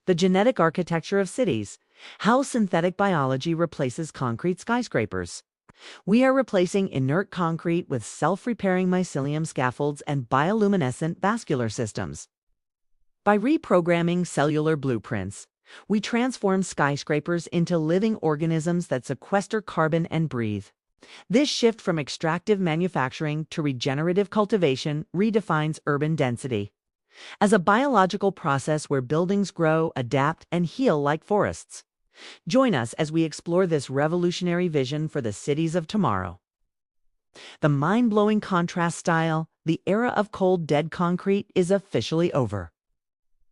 The genetic architecture of cities. How synthetic biology replaces concrete skyscrapers. We are replacing inert concrete with self-repairing mycelium scaffolds and bioluminescent vascular systems. By reprogramming cellular blueprints, we transform skyscrapers into living organisms that sequester carbon and breathe. This shift from extractive manufacturing to regenerative cultivation redefines urban density as a biological process where buildings grow, adapt, and heal like forests. Join us as we explore this revolutionary vision for the cities of tomorrow. The mind-blowing contrast style, the era of cold, dead concrete, is officially over.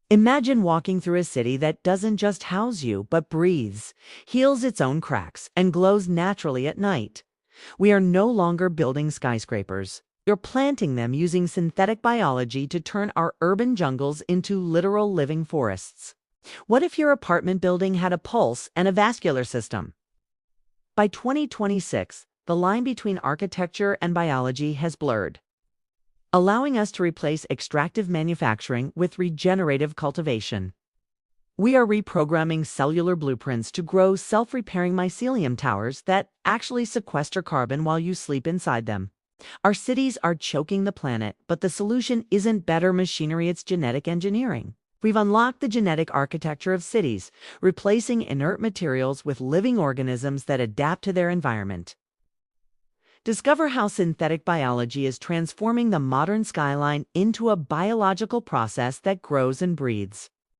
Imagine walking through a city that doesn't just house you, but breathes, heals its own cracks, and glows naturally at night. We are no longer building skyscrapers. We're planting them using synthetic biology to turn our urban jungles into literal living forests. What if your apartment building had a pulse and a vascular system? By 2026, the line between architecture and biology has blurred, allowing us to replace extractive manufacturing with regenerative cultivation. We are reprogramming cellular blueprints to grow self-repairing mycelium towers that actually sequester carbon while you sleep inside them. Our cities are choking the planet, but the solution isn't better machinery, it's genetic engineering. We've unlocked the genetic architecture of cities, replacing inert materials with living organisms that adapt to their environment. Discover how synthetic biology is transforming the modern skyline into a biological process that grows and breathes.